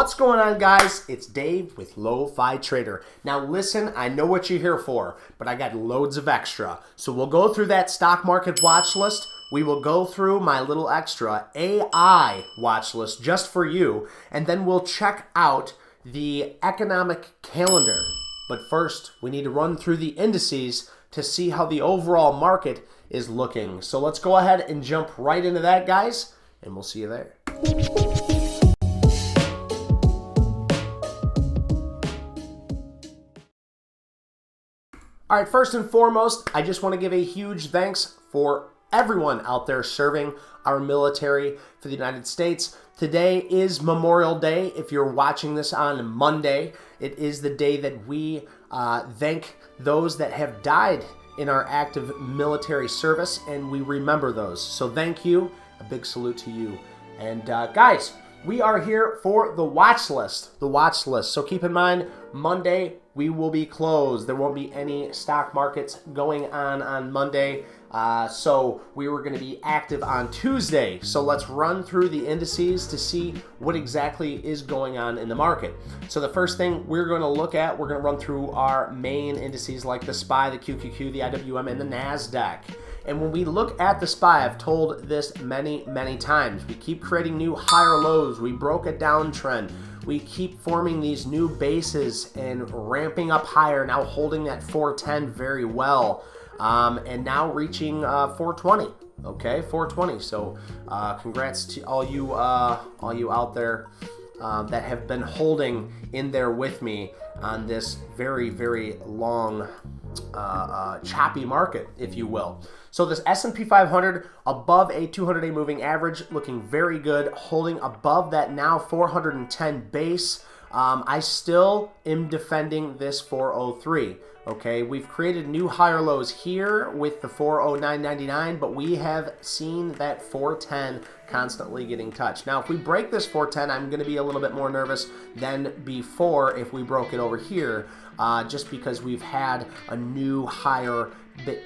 What's going on, guys? It's Dave with LoFiTrader. Now listen, I know what you're here for, but I got loads of extra. So we'll go through that stock market watch list. We will go through my little extra AI watch list just for you, and then we'll check out the economic calendar. But first, we need to run through the indices to see how the overall market is looking. So let's go ahead and jump right into that, guys, and we'll see you there. All right, first and foremost, I just want to give a huge thanks for everyone out there serving our military for the United States. Today is Memorial Day. If you're watching this on Monday, it is the day that we thank those that have died in our active military service, and we remember those. So thank you. A big salute to you. And guys, we are here for the watch list. The watch list. So keep in mind, Monday we will be closed. There won't be any stock markets going on Monday. So we were going to be active on Tuesday. So let's run through the indices to see what exactly is going on in the market. So the first thing we're going to look at, we're going to run through our main indices like the SPY, the QQQ, the IWM, and the NASDAQ. And when we look at the SPY, I've told this many times, we keep creating new higher lows. We broke a downtrend. We keep forming these new bases and ramping up higher, now holding that 410 very well, and now reaching 420. Okay, 420. So congrats to all you out there that have been holding in there with me on this very long choppy market, if you will. So this S&P 500 above a 200-day moving average, looking very good, holding above that now 410 base. I still am defending this 403. Okay, we've created new higher lows here with the 409.99, but we have seen that 410 constantly getting touched. Now, if we break this 410, I'm going to be a little bit more nervous than before if we broke it over here, just because we've had a new higher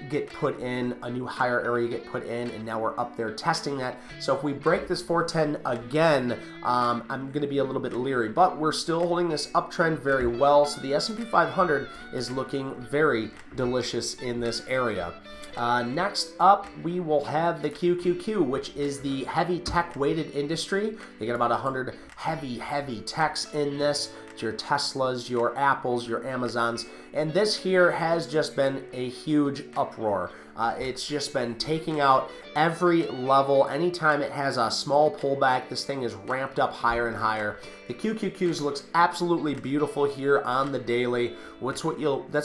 get put in, a new higher area get put in, and now we're up there testing that. So if we break this 410 again, I'm going to be a little bit leery, but we're still holding this uptrend very well. So the S&P 500 is looking very delicious in this area. Next up, we will have the QQQ, which is the heavy tech weighted industry. You get about 100 heavy techs in this. It's your Teslas, your Apples, your Amazons, and this here has just been a huge uproar. It's just been taking out every level. Anytime it has a small pullback, this thing is ramped up higher and higher. The QQQs looks absolutely beautiful here on the daily. That's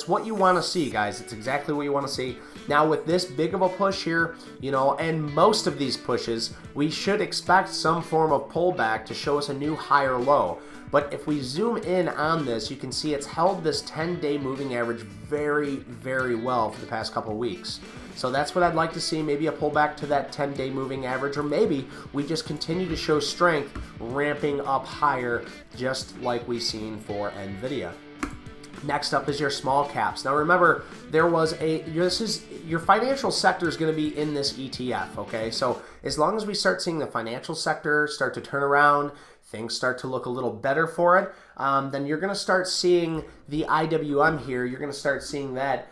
what you want to see, guys. It's exactly what you want to see. Now with this big of a push here, you know, and most of these pushes, we should expect some form of pullback to show us a new higher low. But if we zoom in on this, you can see it's held this 10-day moving average very well for the past couple of weeks. So that's what I'd like to see, maybe a pullback to that 10-day moving average, or maybe we just continue to show strength ramping up higher, just like we've seen for NVIDIA. Next up is your small caps. Now remember, your financial sector is going to be in this ETF, okay? So as long as we start seeing the financial sector start to turn around, things start to look a little better for it, then you're going to start seeing the IWM here. You're going to start seeing that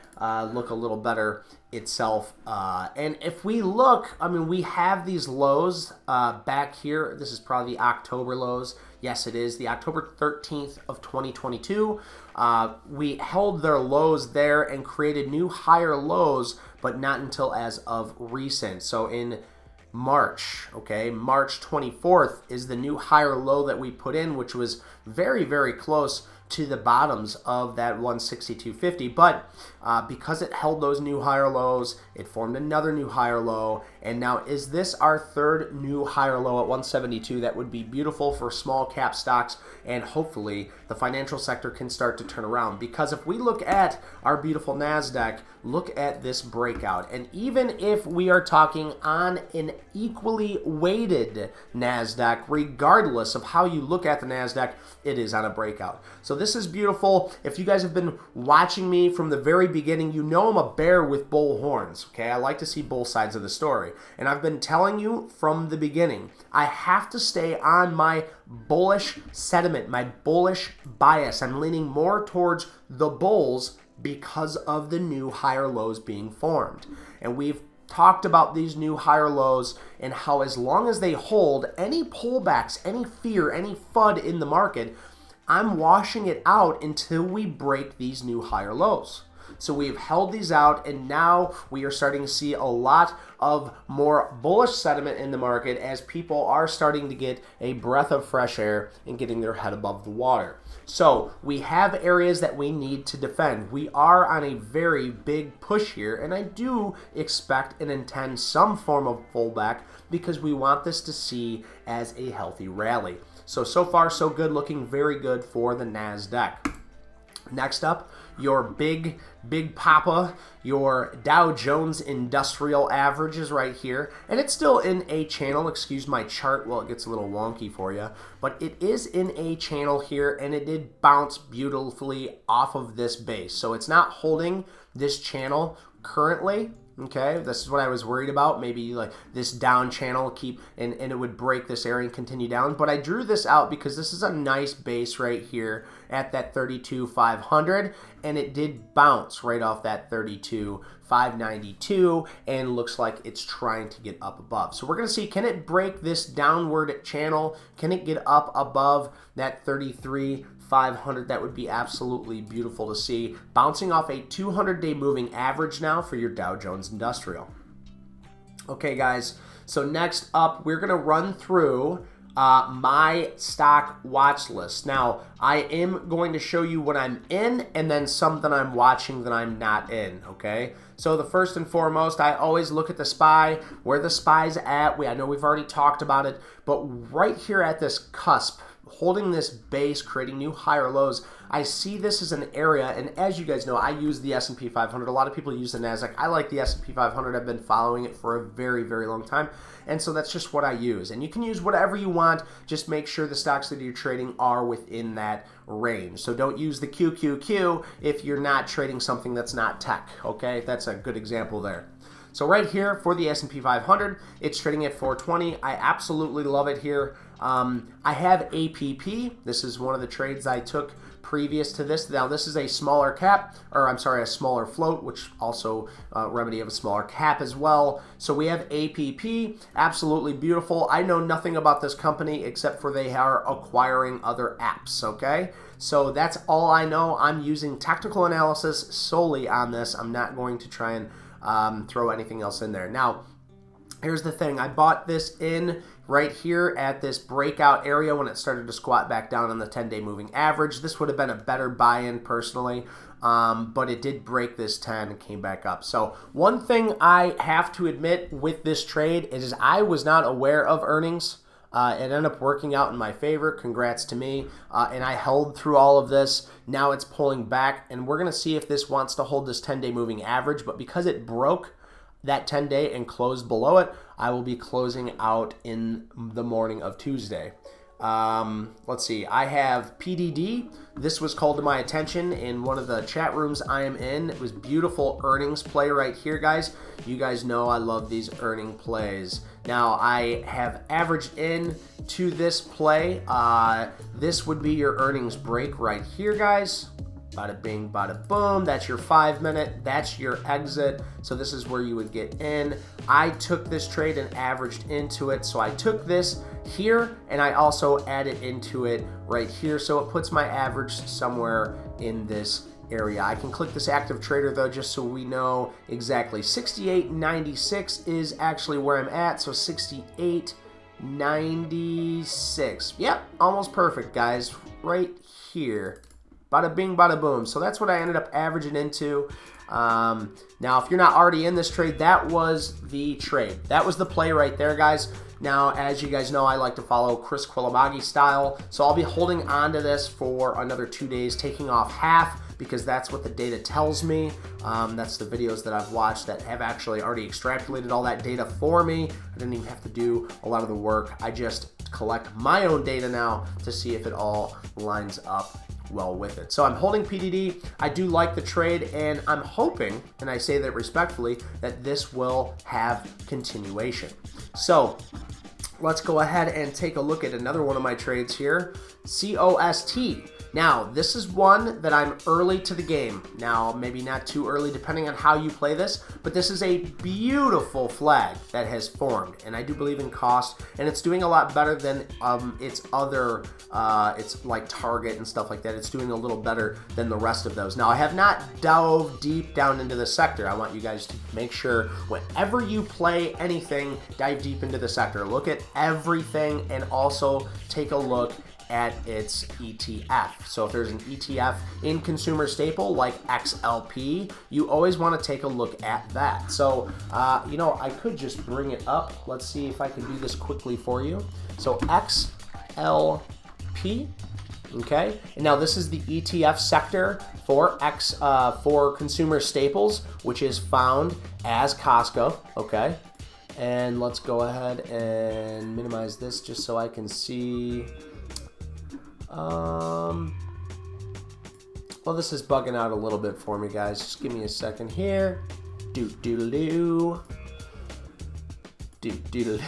look a little better itself. And if we look, I mean, we have these lows back here. This is probably the October lows. Yes, it is the October 13th of 2022. We held their lows there and created new higher lows, but not until as of recent. So in March, okay, March 24th is the new higher low that we put in, which was very close to the bottoms of that 162.50, but because it held those new higher lows, it formed another new higher low, and now is this our third new higher low at 172? That would be beautiful for small cap stocks, and hopefully the financial sector can start to turn around, because if we look at our beautiful NASDAQ, look at this breakout, and even if we are talking on an equally weighted NASDAQ, regardless of how you look at the NASDAQ, it is on a breakout. So So this is beautiful. If you guys have been watching me from the very beginning, you know I'm a bear with bull horns, okay? I like to see both sides of the story. And I've been telling you from the beginning, I have to stay on my bullish sentiment, my bullish bias. I'm leaning more towards the bulls because of the new higher lows being formed. And we've talked about these new higher lows and how as long as they hold, any pullbacks, any fear, any FUD in the market, I'm washing it out until we break these new higher lows. So we've held these out, and now we are starting to see a lot of more bullish sentiment in the market as people are starting to get a breath of fresh air and getting their head above the water. So we have areas that we need to defend. We are on a very big push here, and I do expect and intend some form of pullback because we want this to see as a healthy rally. So far so good, looking very good for the NASDAQ. Next up, your big papa, your Dow Jones Industrial Average is right here, and it's still in a channel. Excuse my chart, well, it gets a little wonky for you, but it is in a channel here, and it did bounce beautifully off of this base. So it's not holding this channel currently. Okay, this is what I was worried about. Maybe like this down channel and it would break this area and continue down. But I drew this out because this is a nice base right here at that 32,500, and it did bounce right off that 32,592, and looks like it's trying to get up above. So we're going to see, can it break this downward channel? Can it get up above that 33,500? That would be absolutely beautiful to see. Bouncing off a 200-day moving average now for your Dow Jones Industrial. Okay, guys, so next up, we're going to run through my stock watch list. Now, I am going to show you what I'm in and then something I'm watching that I'm not in, okay? So the first and foremost, I always look at the SPY, where the SPY's at. I know we've already talked about it, but right here at this cusp, holding this base, creating new higher lows, I see this as an area, and as you guys know, I use the S&P 500. A lot of people use the NASDAQ. I like the S&P 500. I've been following it for a very, very long time, and so that's just what I use. And you can use whatever you want. Just make sure the stocks that you're trading are within that range. So don't use the QQQ if you're not trading something that's not tech, okay? That's a good example there. So right here for the S&P 500, it's trading at 420. I absolutely love it here. I have APP. This is one of the trades I took previous to this. Now this is a smaller cap, or I'm sorry, a smaller float, which also remedy of a smaller cap as well. So we have APP, absolutely beautiful. I know nothing about this company except for they are acquiring other apps, okay? So that's all I know. I'm using technical analysis solely on this. I'm not going to try and throw anything else in there. Now, here's the thing. I bought this in right here at this breakout area when it started to squat back down on the 10-day moving average. This would have been a better buy-in personally, but it did break this 10 and came back up. So one thing I have to admit with this trade is I was not aware of earnings. It ended up working out in my favor. Congrats to me. And I held through all of this. Now it's pulling back, and we're going to see if this wants to hold this 10-day moving average. But because it broke that 10-day and closed below it, I will be closing out in the morning of Tuesday. Let's see. I have PDD. This was called to my attention in one of the chat rooms I am in. It was beautiful earnings play right here, guys. You guys know I love these earning plays. Now, I have averaged in to this play. This would be your earnings break right here, guys. Bada bing, bada boom. That's your 5-minute. That's your exit. So this is where you would get in. I took this trade and averaged into it. So I took this here and I also added into it right here. So it puts my average somewhere in this area. I can click this active trader though, just so we know exactly. 68.96 is actually where I'm at. So 68.96. Yep, almost perfect, guys. Right here. Bada bing, bada boom. So that's what I ended up averaging into. Now, if you're not already in this trade, that was the trade. That was the play right there, guys. Now, as you guys know, I like to follow Chris Quilamagi style. So I'll be holding on to this for another 2 days, taking off half, because that's what the data tells me. That's the videos that I've watched that have actually already extrapolated all that data for me. I didn't even have to do a lot of the work. I just collect my own data now to see if it all lines up well with it. So I'm holding PDD. I do like the trade, and I'm hoping, and I say that respectfully, that this will have continuation. So let's go ahead and take a look at another one of my trades here, COST. Now, this is one that I'm early to the game. Now, maybe not too early depending on how you play this, but this is a beautiful flag that has formed, and I do believe in cost, and it's doing a lot better than its other, it's like Target and stuff like that. It's doing a little better than the rest of those. Now, I have not dove deep down into the sector. I want you guys to make sure whenever you play anything, dive deep into the sector. Look at everything and also take a look at its ETF. So if there's an ETF in consumer staple like XLP, you always want to take a look at that. So, you know, I could just bring it up. Let's see if I can do this quickly for you. So XLP, okay? And now this is the ETF sector for for consumer staples, which is found as Costco, okay? And let's go ahead and minimize this just so I can see. Well, this is bugging out a little bit for me, guys. Just give me a second here. Doodle-doo. Doodle-doo.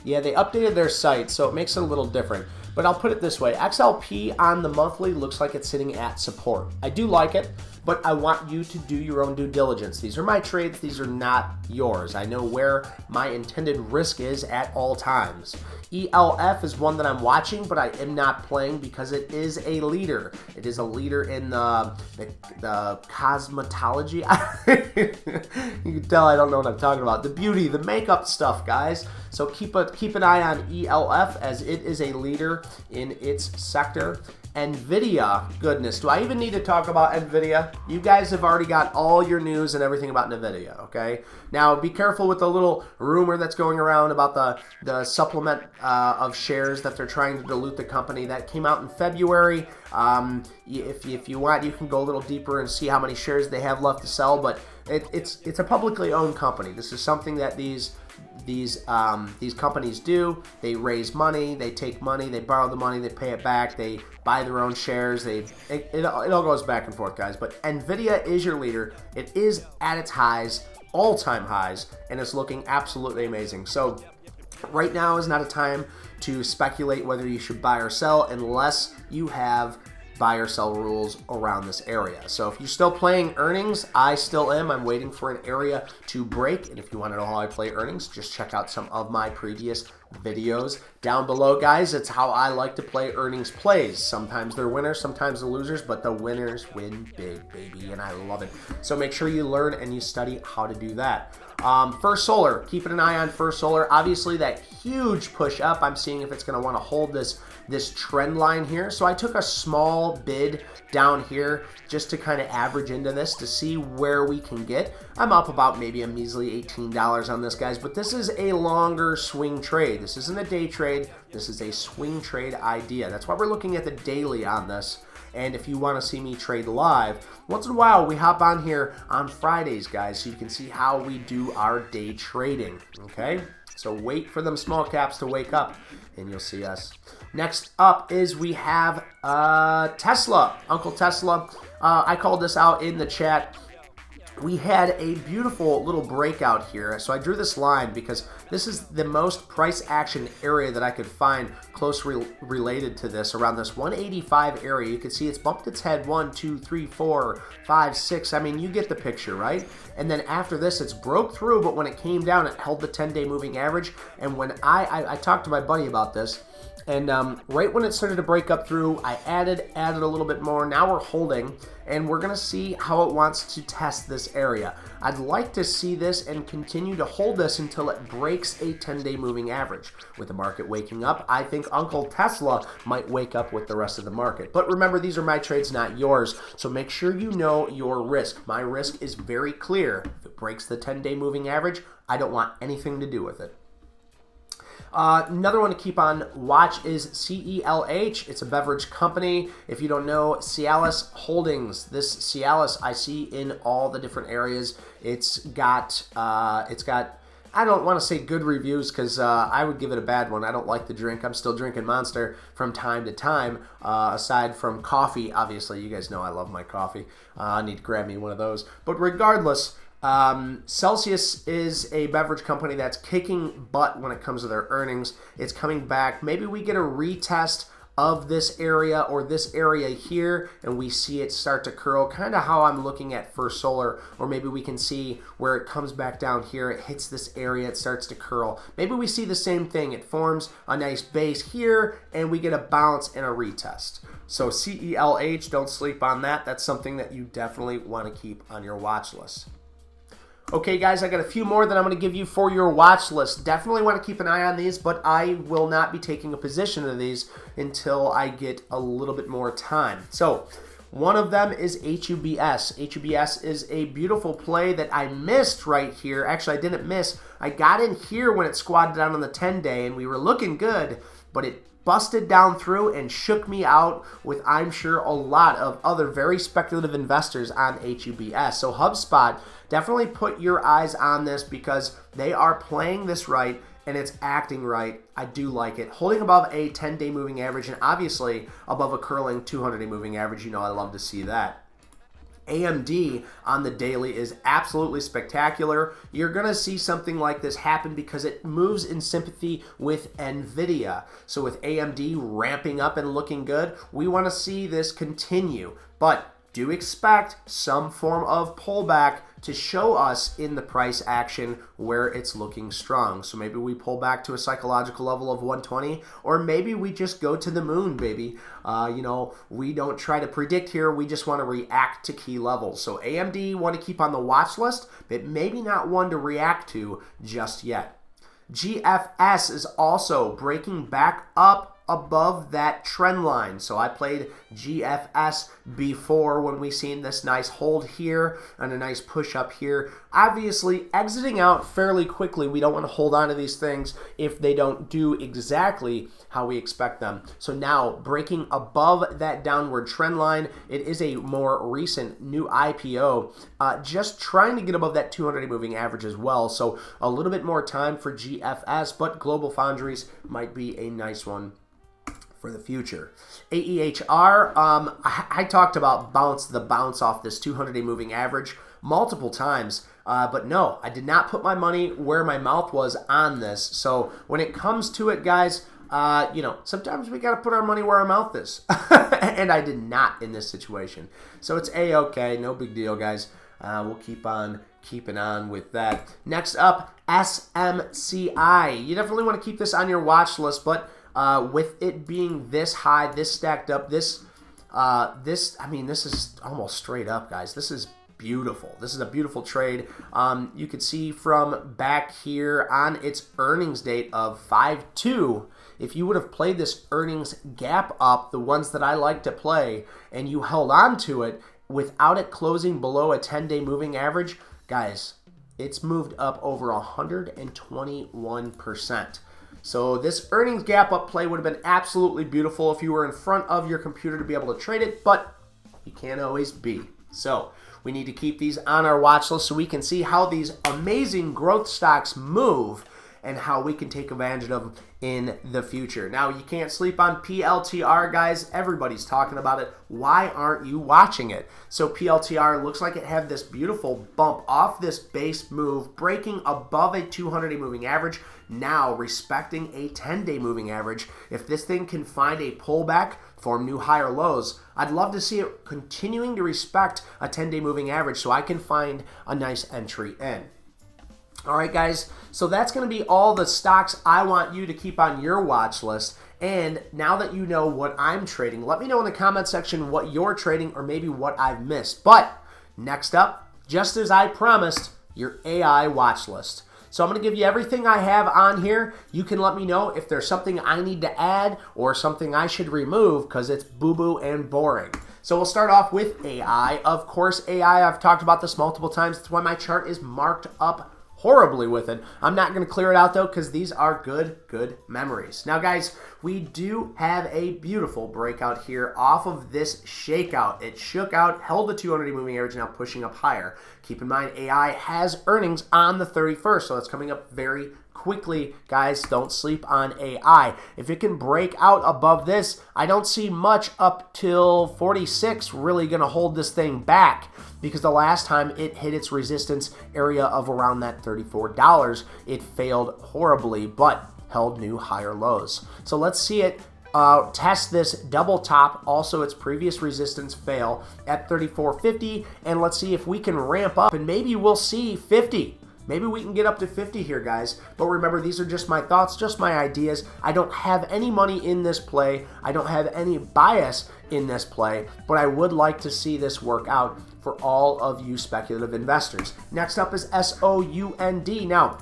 Yeah, they updated their site, so it makes it a little different. But I'll put it this way. XLP on the monthly looks like it's sitting at support. I do like it, but I want you to do your own due diligence. These are my trades. These are not yours. I know where my intended risk is at all times. ELF is one that I'm watching, but I am not playing because it is a leader. It is a leader in the cosmetology. You can tell I don't know what I'm talking about. The beauty, the makeup stuff, guys. So keep an eye on ELF as it is a leader in its sector. NVIDIA, goodness, do I even need to talk about NVIDIA? You guys have already got all your news and everything about NVIDIA, okay? Now, be careful with the little rumor that's going around about the supplement of shares that they're trying to dilute the company. That came out in February. If you want, you can go a little deeper and see how many shares they have left to sell, but it's a publicly owned company. This is something that these companies do. They raise money, they take money, they borrow the money, they pay it back, they buy their own shares. It all goes back and forth, guys. But NVIDIA is your leader. It is at its highs, all-time highs, and it's looking absolutely amazing. So right now is not a time to speculate whether you should buy or sell unless you have buy or sell rules around this area. So if you're still playing earnings, I still am. I'm waiting for an area to break. And if you want to know how I play earnings, just check out some of my previous videos down below, guys. It's how I like to play earnings plays. Sometimes they're winners, sometimes they're losers, but the winners win big, baby, and I love it. So make sure you learn and you study how to do that. First Solar, keeping an eye on First Solar. Obviously, that huge push up. I'm seeing if it's going to want to hold this trend line here. So I took a small bid down here just to kind of average into this to see where we can get. I'm up about maybe a measly $18 on this, guys, but this is a longer swing trade. This isn't a day trade. This is a swing trade idea. That's why we're looking at the daily on this. And if you want to see me trade live, once in a while we hop on here on Fridays, guys, so you can see how we do our day trading, okay? So wait for them small caps to wake up, and you'll see us. Next up is we have Tesla, Uncle Tesla. I called this out in the chat. We had a beautiful little breakout here. So I drew this line because this is the most price action area that I could find closely related to this, around this 185 area. You can see it's bumped its head 1, 2, 3, 4, 5, 6. I mean, you get the picture, right? And then after this, it's broke through, but when it came down, it held the 10-day moving average. And when I talked to my buddy about this, and right when it started to break up through, I added a little bit more. Now we're holding, and we're going to see how it wants to test this area. I'd like to see this and continue to hold this until it breaks a 10-day moving average. With the market waking up, I think Uncle Tesla might wake up with the rest of the market. But remember, these are my trades, not yours, so make sure you know your risk. My risk is very clear. If it breaks the 10-day moving average, I don't want anything to do with it. Another one to keep on watch is CELH. It's a beverage company. If you don't know, Cialis Holdings. This Cialis I see in all the different areas. It's got I don't want to say good reviews because I would give it a bad one. I don't like the drink. I'm still drinking Monster from time to time, aside from coffee. Obviously, you guys know I love my coffee. I need to grab me one of those. But regardless, Celsius is a beverage company that's kicking butt when it comes to their earnings. It's coming back. Maybe we get a retest of this area or this area here and we see it start to curl, kind of how I'm looking at First Solar, or maybe we can see where it comes back down here, it hits this area, it starts to curl. Maybe we see the same thing, it forms a nice base here and we get a bounce and a retest. So CELH, don't sleep on that. That's something that you definitely want to keep on your watch list. Okay, guys, I got a few more that I'm going to give you for your watch list. Definitely want to keep an eye on these, but I will not be taking a position in these until I get a little bit more time. So, one of them is HUBS. HUBS is a beautiful play that I missed right here. Actually, I didn't miss. I got in here when it squatted down on the 10-day, and we were looking good, but it busted down through and shook me out with, I'm sure, a lot of other very speculative investors on HUBS. So HubSpot, definitely put your eyes on this because they are playing this right and it's acting right. I do like it. Holding above a 10-day moving average and obviously above a curling 200-day moving average. You know I love to see that. AMD on the daily is absolutely spectacular. You're going to see something like this happen because it moves in sympathy with NVIDIA. So with AMD ramping up and looking good, we want to see this continue. But do expect some form of pullback to show us in the price action where it's looking strong. So maybe we pull back to a psychological level of 120, or maybe we just go to the moon, baby. You know, we don't try to predict here. We just want to react to key levels. So AMD want to keep on the watch list, but maybe not one to react to just yet. GFS is also breaking back up above that trend line. So I played GFS before when we seen this nice hold here and a nice push up here. Obviously exiting out fairly quickly. We don't want to hold on to these things if they don't do exactly how we expect them. So now breaking above that downward trend line. It is a more recent new IPO, just trying to get above that 200-day moving average as well. So a little bit more time for GFS, but Global Foundries might be a nice one for the future. AEHR, I talked about the bounce off this 200-day moving average multiple times, but no, I did not put my money where my mouth was on this. So when it comes to it, guys, you know, sometimes we got to put our money where our mouth is, and I did not in this situation. So it's A-okay, no big deal, guys. We'll keep on keeping on with that. Next up, SMCI. You definitely want to keep this on your watch list, but with it being this high, this stacked up, this is almost straight up, guys. This is beautiful. This is a beautiful trade. You could see from back here on its earnings date of 5/2, if you would have played this earnings gap up, the ones that I like to play, and you held on to it without it closing below a 10-day moving average, guys, it's moved up over 121%. So this earnings gap up play would have been absolutely beautiful if you were in front of your computer to be able to trade it, but you can't always be. So we need to keep these on our watch list so we can see how these amazing growth stocks move and how we can take advantage of them in the future. Now, you can't sleep on PLTR, guys. Everybody's talking about it. Why aren't you watching it? So PLTR looks like it had this beautiful bump off this base move, breaking above a 200-day moving average, now respecting a 10-day moving average. If this thing can find a pullback, form new higher lows, I'd love to see it continuing to respect a 10-day moving average so I can find a nice entry in. All right, guys, so that's going to be all the stocks I want you to keep on your watch list. And now that you know what I'm trading, let me know in the comment section what you're trading or maybe what I've missed. But next up, just as I promised, your AI watch list. So I'm going to give you everything I have on here. You can let me know if there's something I need to add or something I should remove because it's boo-boo and boring. So we'll start off with AI. Of course, AI, I've talked about this multiple times. That's why my chart is marked up horribly with it. I'm not going to clear it out though because these are good memories. Now guys, we do have a beautiful breakout here off of this shakeout. It shook out, held the 200 moving average, now pushing up higher. Keep in mind AI has earnings on the 31st, so it's coming up very quickly. Guys, don't sleep on AI. If it can break out above this, I don't see much up till 46 really going to hold this thing back, because the last time it hit its resistance area of around that $34, it failed horribly, but held new higher lows. So let's see it test this double top, also its previous resistance fail at 34.50, and let's see if we can ramp up and maybe we'll see 50. Maybe we can get up to 50 here, guys. But remember, these are just my thoughts, just my ideas. I don't have any money in this play. I don't have any bias in this play, but I would like to see this work out for all of you speculative investors. Next up is SOUND. Now,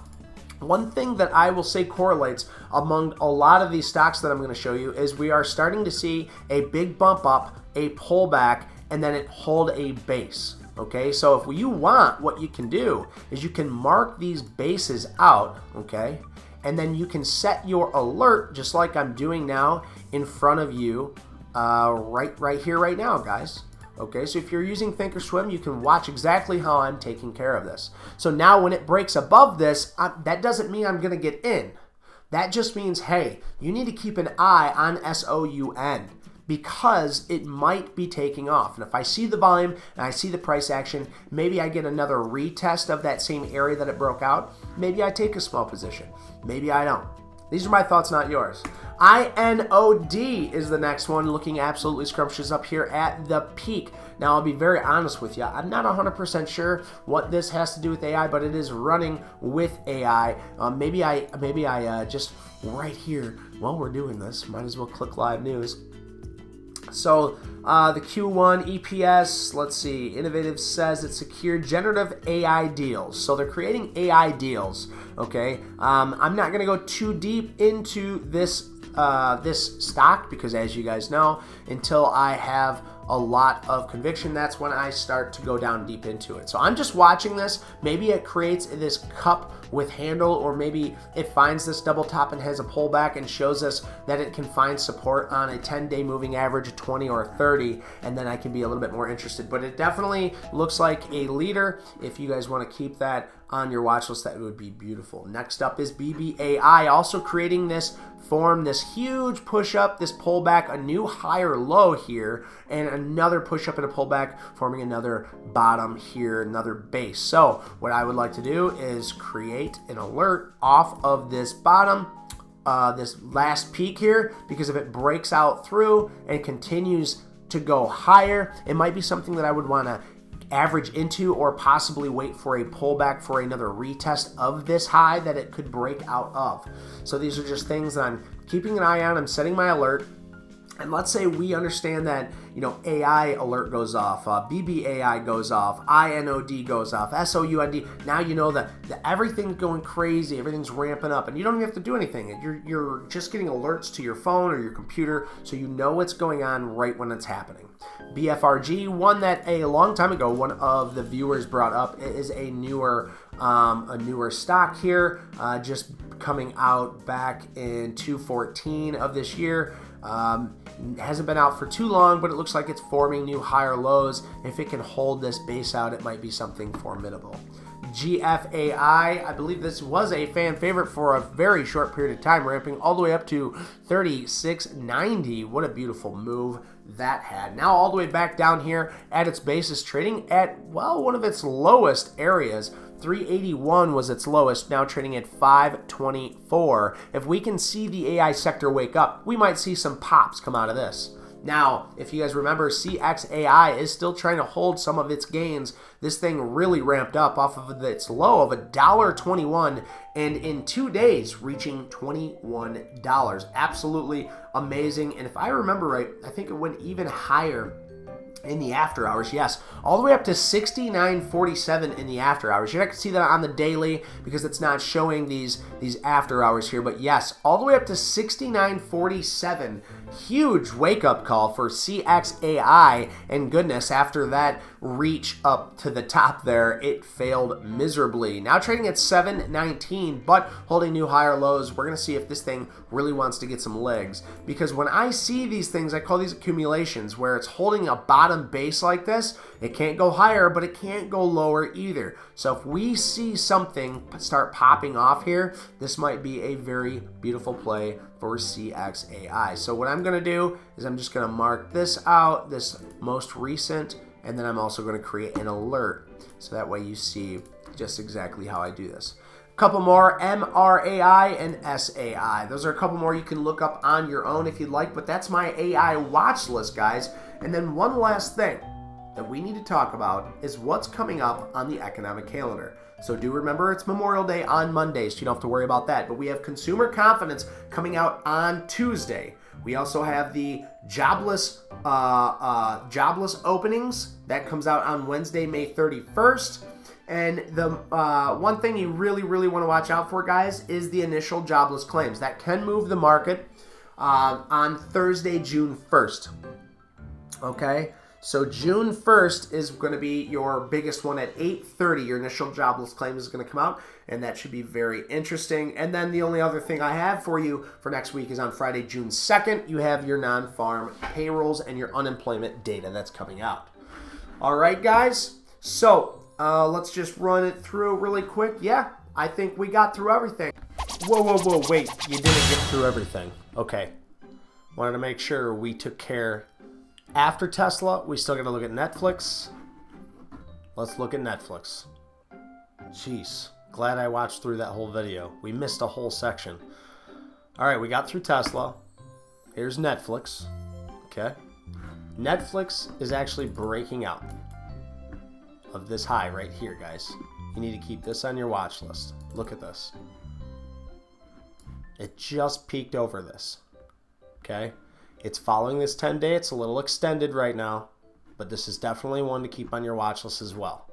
one thing that I will say correlates among a lot of these stocks that I'm going to show you is we are starting to see a big bump up, a pullback, and then it hold a base. Okay, so if you want, what you can do is you can mark these bases out, okay, and then you can set your alert just like I'm doing now in front of you right here, right now, guys. Okay, so if you're using Thinkorswim, you can watch exactly how I'm taking care of this. So now when it breaks above this, that doesn't mean I'm going to get in. That just means, hey, you need to keep an eye on SOUN, because it might be taking off. And if I see the volume and I see the price action, maybe I get another retest of that same area that it broke out. Maybe I take a small position. Maybe I don't. These are my thoughts, not yours. INOD is the next one, looking absolutely scrumptious up here at the peak. Now, I'll be very honest with you. I'm not 100% sure what this has to do with AI, but it is running with AI. Maybe I just right here, while we're doing this, might as well click live news. So the Q1 EPS, let's see, Innovative says it secured generative AI deals. So they're creating AI deals, okay? I'm not going to go too deep into this stock because, as you guys know, until I have a lot of conviction, that's when I start to go down deep into it. So I'm just watching this. Maybe it creates this cup with handle, or maybe it finds this double top and has a pullback and shows us that it can find support on a 10-day moving average of 20 or 30, and then I can be a little bit more interested. But it definitely looks like a leader. If you guys want to keep that on your watch list, that would be beautiful. Next up is BBAI, also creating this form, this huge push up, this pullback, a new higher low here, and another push up and a pullback, forming another bottom here, another base. So what I would like to do is create an alert off of this bottom, this last peak here, because if it breaks out through and continues to go higher, it might be something that I would want to average into, or possibly wait for a pullback for another retest of this high that it could break out of. So these are just things that I'm keeping an eye on. I'm setting my alert. And let's say we understand that, you know, AI alert goes off, BBAI goes off, INOD goes off, SOUND. Now you know that everything's going crazy, everything's ramping up, and you don't even have to do anything. You're just getting alerts to your phone or your computer, so you know what's going on right when it's happening. BFRG, one that a long time ago one of the viewers brought up, is a newer stock here, just coming out back in 2014 of this year. Hasn't been out for too long, but it looks like it's forming new higher lows. If it can hold this base out, it might be something formidable. GFAI, I believe this was a fan favorite for a very short period of time, ramping all the way up to 36.90. What a beautiful move that had. Now all the way back down here at its basis, trading at, well, one of its lowest areas. 381 was its lowest, now trading at 524. If we can see the AI sector wake up, we might see some pops come out of this. Now, if you guys remember, CXAI is still trying to hold some of its gains. This thing really ramped up off of its low of $1.21, and in 2 days reaching $21. Absolutely amazing. And if I remember right, I think it went even higher in the after hours, yes, all the way up to 69.47 in the after hours. You're not going to see that on the daily because it's not showing these after hours here, but yes, all the way up to 69.47. Huge wake-up call for CXAI, and goodness, after that reach up to the top there, it failed miserably. Now trading at 719, but holding new higher lows. We're going to see if this thing really wants to get some legs, because when I see these things, I call these accumulations, where it's holding a bottom base like this. It can't go higher, but it can't go lower either. So if we see something start popping off here, this might be a very beautiful play for CXAI. So what I'm going to do is I'm just going to mark this out, this most recent, and then I'm also going to create an alert, so that way you see just exactly how I do this. A couple more, MRAI and SAI. Those are a couple more you can look up on your own if you'd like, but that's my AI watch list, guys. And then one last thing that we need to talk about is what's coming up on the economic calendar. So do remember, it's Memorial Day on Monday, so you don't have to worry about that. But we have consumer confidence coming out on Tuesday. We also have the jobless openings. That comes out on Wednesday, May 31st. And the one thing you really want to watch out for, guys, is the initial jobless claims. That can move the market on Thursday, June 1st. Okay? So June 1st is going to be your biggest one at 8:30. Your initial jobless claim is going to come out, and that should be very interesting. And then the only other thing I have for you for next week is on Friday, June 2nd. You have your non-farm payrolls and your unemployment data that's coming out. All right, guys. So let's just run it through really quick. Yeah, I think we got through everything. Whoa, wait. You didn't get through everything. Okay. Wanted to make sure we took care. After Tesla, we still got to look at Netflix. Let's look at Netflix. Jeez, glad I watched through that whole video. We missed a whole section. All right, we got through Tesla. Here's Netflix. Okay. Netflix is actually breaking out of this high right here, guys. You need to keep this on your watch list. Look at this. It just peaked over this. Okay. It's following this 10-day. It's a little extended right now, but this is definitely one to keep on your watch list as well.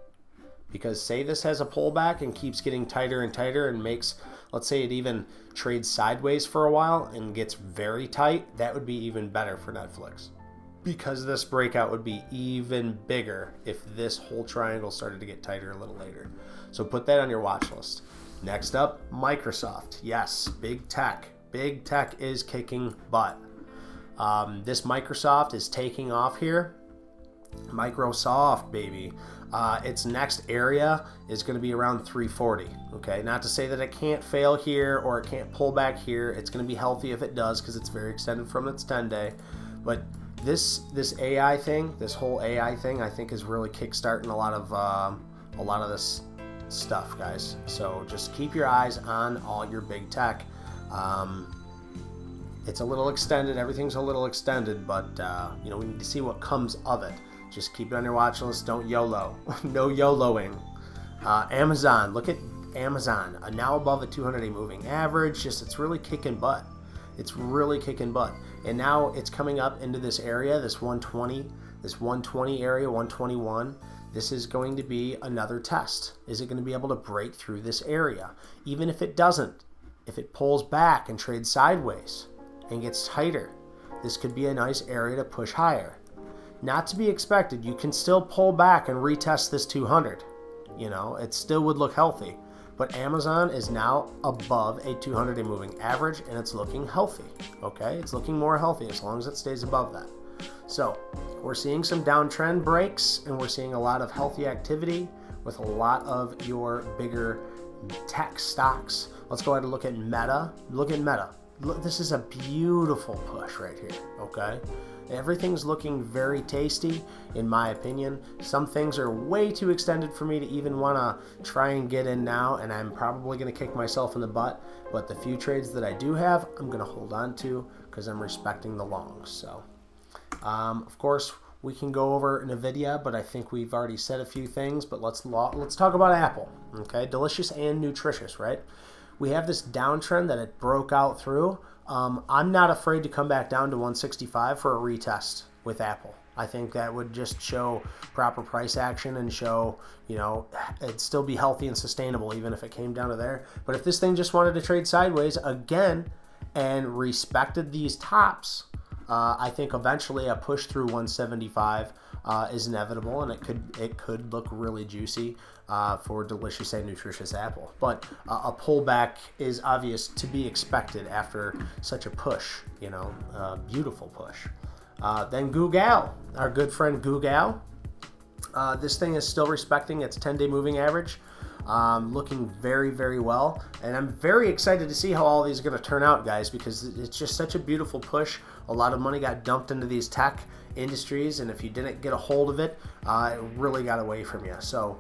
Because say this has a pullback and keeps getting tighter and tighter and makes, let's say it even trades sideways for a while and gets very tight, that would be even better for Netflix. Because this breakout would be even bigger if this whole triangle started to get tighter a little later. So put that on your watch list. Next up, Microsoft. Yes, big tech. Big tech is kicking butt. This Microsoft is taking off here. Microsoft, baby. Its next area is going to be around 340. Okay, not to say that it can't fail here or it can't pull back here. It's going to be healthy if it does because it's very extended from its 10-day. But this AI thing, this whole AI thing, I think is really kickstarting a lot of this stuff, guys. So just keep your eyes on all your big tech. It's a little extended. Everything's a little extended, but we need to see what comes of it. Just keep it on your watch list. Don't YOLO. No YOLOing. Amazon. Look at Amazon. Now above a 200-day moving average. It's really kicking butt. It's really kicking butt. And now it's coming up into this area, this 120 area, 121. This is going to be another test. Is it going to be able to break through this area? Even if it doesn't, if it pulls back and trades sideways and gets tighter, this could be a nice area to push higher. Not to be expected. You can still pull back and retest this 200. It still would look healthy. But Amazon is now above a 200-day moving average, and it's looking healthy. Okay, it's looking more healthy as long as it stays above that. So we're seeing some downtrend breaks, and we're seeing a lot of healthy activity with a lot of your bigger tech stocks. Let's go ahead and look at Meta. Look at Meta. Look, this is a beautiful push right here. Okay. Everything's looking very tasty, in my opinion. Some things are way too extended for me to even want to try and get in now, and I'm probably going to kick myself in the butt. But the few trades that I do have, I'm going to hold on to because I'm respecting the longs. So, of course, we can go over NVIDIA, but I think we've already said a few things. But let's talk about Apple. Okay, delicious and nutritious, right? We have this downtrend that it broke out through. I'm not afraid to come back down to 165 for a retest. with Apple. I think that would just show proper price action and show, you know, it'd still be healthy and sustainable even if it came down to there. But if this thing just wanted to trade sideways again and respected these tops, I think eventually a push through 175 is inevitable, and it could look really juicy for delicious and nutritious Apple. But a pullback is obvious to be expected after such a push, you know, beautiful push. Then Google, our good friend Google. This thing is still respecting its 10-day moving average, looking very, very well. And I'm very excited to see how all these are going to turn out, guys, because it's just such a beautiful push. A lot of money got dumped into these tech industries, and if you didn't get a hold of it, it really got away from you. So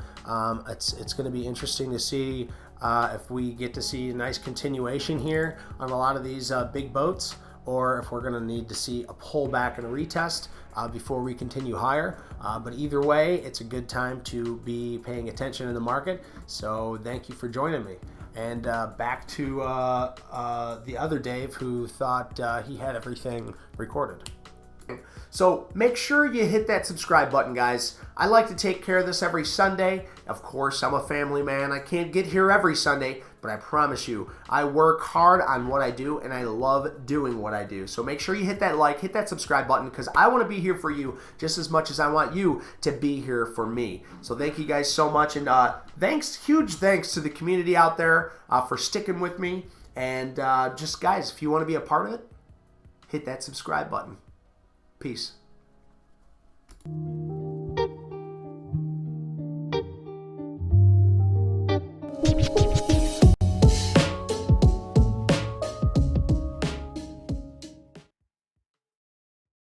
it's going to be interesting to see if we get to see a nice continuation here on a lot of these big boats, or if we're going to need to see a pullback and a retest before we continue higher. But either way, it's a good time to be paying attention in the market. So thank you for joining me. And back to the other Dave, who thought he had everything recorded. So make sure you hit that subscribe button, guys. I like to take care of this every Sunday. Of course, I'm a family man. I can't get here every Sunday, but I promise you, I work hard on what I do, and I love doing what I do. So make sure you hit that like, hit that subscribe button, because I want to be here for you just as much as I want you to be here for me. So thank you guys so much, and huge thanks to the community out there for sticking with me. And just, guys, if you want to be a part of it, hit that subscribe button. Peace.